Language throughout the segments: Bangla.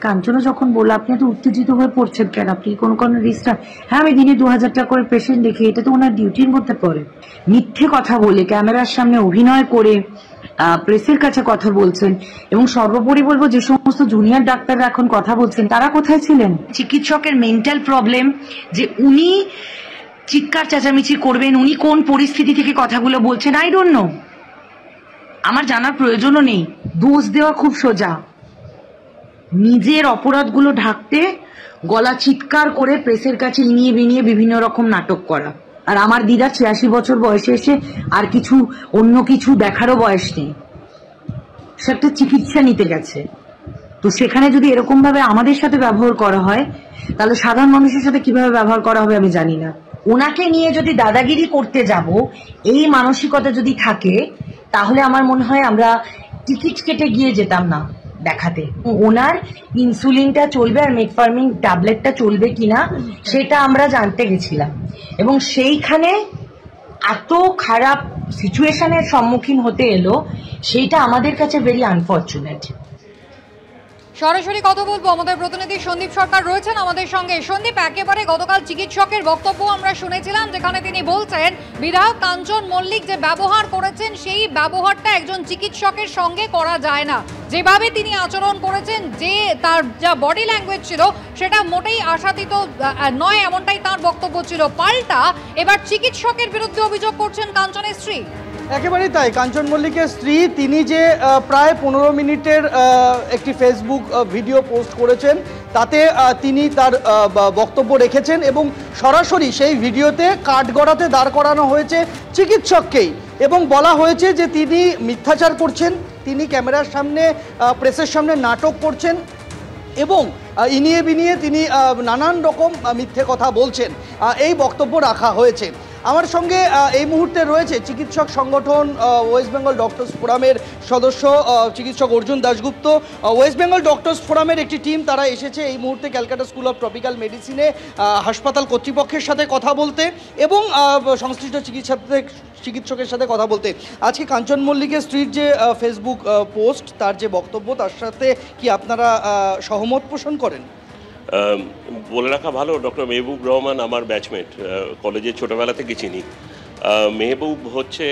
কাঞ্চনা যখন বললো আপনি এত উত্তেজিত হয়ে পড়ছেন কেন, আপনি কোনো রিস্টার? হ্যাঁ, আমি দিনে 2000 টাকা করে পেশেন্ট দেখি, এটা তো ওনার ডিউটির মধ্যে পড়ে। মিথ্যে কথা বলে ক্যামেরার সামনে অভিনয় করে প্রেসের কাছে কথা বলছেন। এবং সর্বোপরি বলবো, যে সমস্ত জুনিয়র ডাক্তাররা এখন কথা বলছেন তারা কোথায় ছিলেন? চিকিৎসকের মেন্টাল প্রবলেম, যে উনি চিৎকার চেঁচামেচি করবেন, উনি কোন পরিস্থিতি থেকে কথাগুলো বলছেন, আই ডোন্ট নো। আমার জানার প্রয়োজনও নেই। দোষ দেওয়া খুব সোজা, নিজের অপরাধগুলো ঢাকতে গলা চিৎকার করে প্রেসের কাছে ইনিয়ে বিনিয়ে বিভিন্ন রকম নাটক করা। আর আমার দিদা 86 বছর বয়সে এসে আর কিছু অন্য কিছু দেখারও বয়স নেই, সে একটা চিকিৎসা নিতে গেছে। তো সেখানে যদি এরকম ভাবে আমাদের সাথে ব্যবহার করা হয়, তাহলে সাধারণ মানুষের সাথে কিভাবে ব্যবহার করা হবে আমি জানি না। ওনাকে নিয়ে যদি দাদাগিরি করতে যাব, এই মানসিকতা যদি থাকে, তাহলে আমার মনে হয় আমরা টিকিট কেটে গিয়ে যেতাম না দেখাতে। ওনার ইনসুলিনটা চলবে আর মেটফর্মিন ট্যাবলেটটা চলবে কিনা সেটা আমরা জানতে গেছিলাম, এবং সেইখানে এত খারাপ সিচুয়েশনের সম্মুখীন হতে এলো, সেইটা আমাদের কাছে ভেরি আনফর্চুনেট। সরাসরি কথা বলবো, আমাদের প্রতিনিধি সন্দীপ সরকার রয়েছেন আমাদের সঙ্গে। সন্দীপ, একেবারে গতকাল চিকিৎসকের বক্তব্য আমরা শুনেছিলাম, যেখানে তিনি বলছেন বিধায়ক কাঞ্চন মল্লিক যে ব্যবহার করেছেন সেই ব্যবহারটা একজন চিকিৎসকের সঙ্গে করা যায় না। যেভাবে তিনি আচরণ করেছেন, যে তার যা বডি ল্যাঙ্গুয়েজ ছিল সেটা মোটেই আশাতীত নয়, এমনটাই তার বক্তব্য ছিল। পাল্টা এবার চিকিৎসকের বিরুদ্ধে অভিযোগ করছেন কাঞ্চনের স্ত্রী। একেবারেই তাই। কাঞ্চন মল্লিকের স্ত্রী, তিনি যে প্রায় 15 মিনিটের একটি ফেসবুক ভিডিও পোস্ট করেছেন, তাতে তিনি তার বক্তব্য রেখেছেন এবং সরাসরি সেই ভিডিওতে কাঠগড়াতে দাঁড় করানো হয়েছে চিকিৎসককেই, এবং বলা হয়েছে যে তিনি মিথ্যাচার করছেন, তিনি ক্যামেরার সামনে প্রেসের সামনে নাটক করছেন এবং ইনিয়ে বিনিয়ে তিনি নানান রকম মিথ্যে কথা বলছেন। এই বক্তব্য রাখা হয়েছে। আমার সঙ্গে এই মুহূর্তে রয়েছে চিকিৎসক সংগঠন ওয়েস্ট বেঙ্গল ডক্টরস ফোরামের সদস্য চিকিৎসক অর্জুন দাশগুপ্ত। ওয়েস্ট বেঙ্গল ডক্টরস ফোরামের একটি টিম, তারা এসেছে এই মুহূর্তে ক্যালকাটা স্কুল অফ ট্রপিক্যাল মেডিসিনে হাসপাতাল কর্তৃপক্ষের সাথে কথা বলতে এবং সংশ্লিষ্ট চিকিৎসকের সাথে কথা বলতে। আজকে কাঞ্চন মল্লিকের স্ত্রীর যে ফেসবুক পোস্ট, তার যে বক্তব্য, তার সাথে কি আপনারা সহমত পোষণ করেন? বলে রাখা ভালো, ডক্টর মেহবুব রহমান আমার ব্যাচমেট, কলেজে ছোটোবেলা থেকে চিনি। মেহবুব হচ্ছে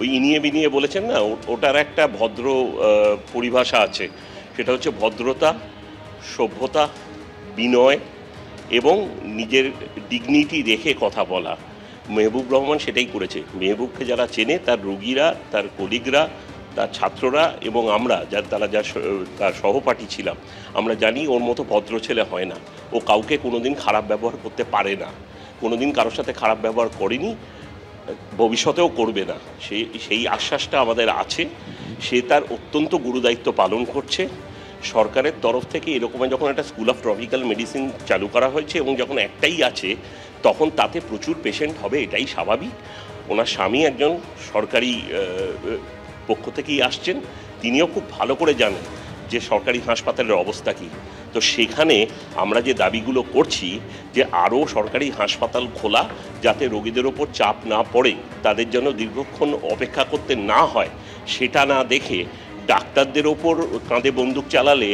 ওই ইনিয়ে বিনিয়ে বলেছেন না, ওটার একটা ভদ্র পরিভাষা আছে, সেটা হচ্ছে ভদ্রতা, সভ্যতা, বিনয় এবং নিজের ডিগনিটি রেখে কথা বলা। মেহবুব রহমান সেটাই করেছে। মেহবুবকে যারা চেনে, তার রোগীরা, তার কলিগরা, তার ছাত্ররা এবং আমরা তার সহপাঠী ছিলাম, আমরা জানি ওর মতো ভদ্র ছেলে হয় না। ও কাউকে কোনোদিন খারাপ ব্যবহার করতে পারে না, কোনোদিন কারোর সাথে খারাপ ব্যবহার করেনি, ভবিষ্যতেও করবে না। সেই আশ্বাসটা আমাদের আছে। সে তার অত্যন্ত গুরুদায়িত্ব পালন করছে। সরকারের তরফ থেকে এরকম যখন একটা স্কুল অফ ট্রপিক্যাল মেডিসিন চালু করা হয়েছে এবং যখন একটাই আছে, তখন তাতে প্রচুর পেশেন্ট হবে, এটাই স্বাভাবিক। ওনার স্বামী একজন সরকারি পক্ষ থেকেই আসছেন, তিনিও খুব ভালো করে জানেন যে সরকারি হাসপাতালের অবস্থা কী। তো সেখানে আমরা যে দাবিগুলো করছি, যে আরও সরকারি হাসপাতাল খোলা, যাতে রোগীদের ওপর চাপ না পড়ে, তাদের জন্য দীর্ঘক্ষণ অপেক্ষা করতে না হয়, সেটা না দেখে ডাক্তারদের ওপর কাঁধে বন্দুক চালালে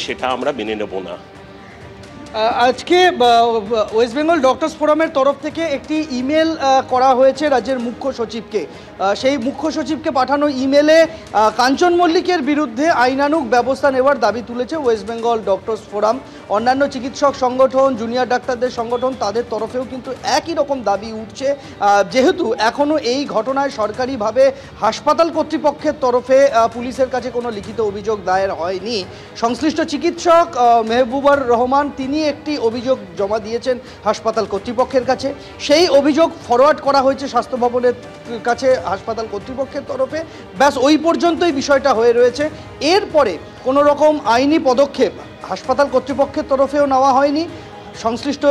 সেটা আমরা মেনে নেব না। আজকে ওয়েস্ট বেঙ্গল ডক্টরস ফোরামের তরফ থেকে একটি ইমেল করা হয়েছে রাজ্যের মুখ্য সচিবকে। সেই মুখ্য সচিবকে পাঠানো ইমেলে কাঞ্চন মল্লিকের বিরুদ্ধে আইনানুগ ব্যবস্থা নেওয়ার দাবি তুলেছে ওয়েস্ট বেঙ্গল ডক্টরস ফোরাম। অন্যান্য চিকিৎসক সংগঠন, জুনিয়র ডাক্তারদের সংগঠন, তাদের তরফেও কিন্তু একই রকম দাবি উঠছে। যেহেতু এখনও এই ঘটনায় সরকারিভাবে হাসপাতাল কর্তৃপক্ষের তরফে পুলিশের কাছে কোনো লিখিত অভিযোগ দায়ের হয়নি, সংশ্লিষ্ট চিকিৎসক মেহবুবুর রহমান তিনি একটি অভিযোগ জমা দিয়েছেন হাসপাতাল কর্তৃপক্ষের কাছে। সেই অভিযোগ ফরওয়ার্ড করা হয়েছে স্বাস্থ্য ভবনের কাছে হাসপাতাল কর্তৃপক্ষের তরফে। ব্যাস ওই পর্যন্তই বিষয়টা হয়ে রয়েছে। এরপরে কোনো রকম আইনি পদক্ষেপ হাসপাতাল কর্তৃপক্ষের তরফেও নেওয়া হয়নি, সংশ্লিষ্ট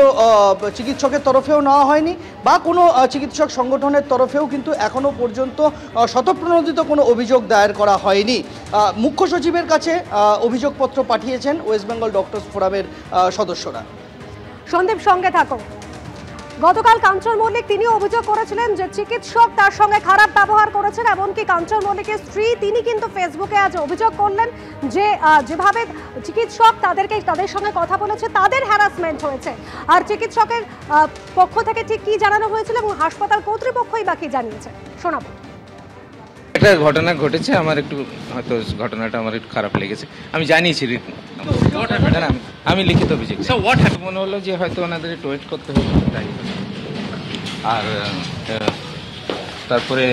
চিকিৎসকের তরফেও নেওয়া হয়নি, বা কোনো চিকিৎসক সংগঠনের তরফেও কিন্তু এখনও পর্যন্ত স্বতঃপ্রণোদিত কোনো অভিযোগ দায়ের করা হয়নি। মুখ্য সচিবের কাছে অভিযোগপত্র পাঠিয়েছেন ওয়েস্ট বেঙ্গল ডক্টরস ফোরামের সদস্যরা। সন্দীপ, সঙ্গে থাকো। গতকাল কাঞ্চন মল্লিক তিনিও অভিযোগ করেছিলেন যে চিকিৎসক তার সঙ্গে খারাপ ব্যবহার করেছেন। এমনকি কাঞ্চন মল্লিকের স্ত্রী তিনি কিন্তু ফেসবুকে আজ অভিযোগ করলেন যে যেভাবে চিকিৎসক তাদের সঙ্গে কথা বলেছে তাদের হ্যারাসমেন্ট হয়েছে। আর চিকিৎসকের পক্ষ থেকে ঠিক কি জানানো হয়েছিল এবং হাসপাতাল কর্তৃপক্ষই বাকি জানিয়েছে, শোনাবো। একটা ঘটনা ঘটেছে, আমার একটু হয়তো ঘটনাটা আমার একটু খারাপ লেগেছে, আমি জানিয়েছি আমি লিখিত অভিযোগ। মনে হলো যে হয়তো ওনাদের একটু ওয়েট করতে হবে তাই। আর তারপরে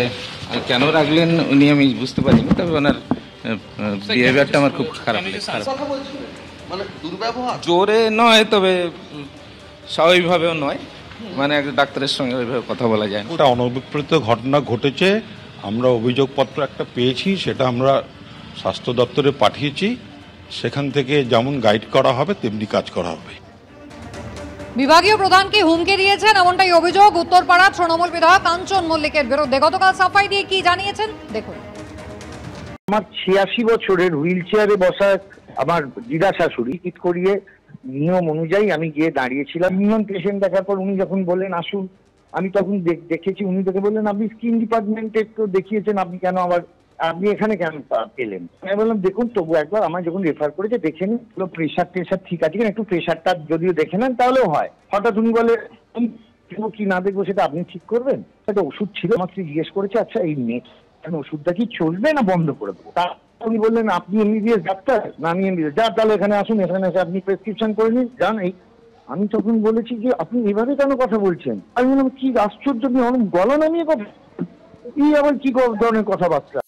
কেন রাখলেন উনি আমি বুঝতে পারিনি, তবে ওনার বিহেভিয়ারটা আমার খুব খারাপ লেগেছে। জোরে নয়, তবে স্বাভাবিকভাবেও নয়, মানে একটা ডাক্তারের সঙ্গে ওইভাবে কথা বলা যায় না। একটা অনভিপ্রেত ঘটনা ঘটেছে, আমরা অভিযোগপত্র একটা পেয়েছি, সেটা আমরা স্বাস্থ্য দপ্তরে পাঠিয়েছি, সেখান থেকে যেমন গাইড করা হবে তেমনি কাজ করা হবে। বিভাগীয় প্রধানকে হুমকি দিয়েছেন এমনটাই অভিযোগ উত্তরপাড়া তৃণমূল বিধায়ক কাঞ্চন মল্লিকের বিরুদ্ধে। গতকাল সাফাই দিয়ে কি জানিয়েছেন দেখুন। আমার 86 বছরের হুইল চেয়ারে বসা আমার দিদা শাশুড়ি ইট করিয়ে নিয়ম অনুযায়ী আমি গিয়ে দাঁড়িয়েছিলাম। নিয়ম পেশেন্ট দেখার পর উনি যখন বললেন আসুন, আমি তখন দেখেছি, উনি দেখে বললেন আপনি স্কিন ডিপার্টমেন্টে তো দেখিয়েছেন, আপনি এখানে কেন পেলেন? আমি বললাম দেখুন তবু একবার আমার যখন রেফার করেছে দেখে নিন, প্রেশার ঠিক আছে কিনা, একটু প্রেশারটা যদিও দেখে নেন তাহলেও হয়। হঠাৎ উনি বলে কি না দেখবো সেটা আপনি ঠিক করবেন। একটা ওষুধ ছিল, আমাকে জিজ্ঞেস করেছে আচ্ছা এই নেক্সট ওষুধটা কি চলবে না বন্ধ করে দেবো? তা উনি বললেন আপনি এমবিবিএস ডাক্তার না? আমি এমবিবিএস। যা তাহলে এখানে আসুন, এখানে এসে আপনি প্রেসক্রিপশন করে নিন, যান। এই আমি তখন বলেছি যে আপনি এভাবে কেন কথা বলছেন? আমি বললাম কি আশ্চর্য, গলা নামিয়ে কথা, আবার কি ধরনের কথাবার্তা।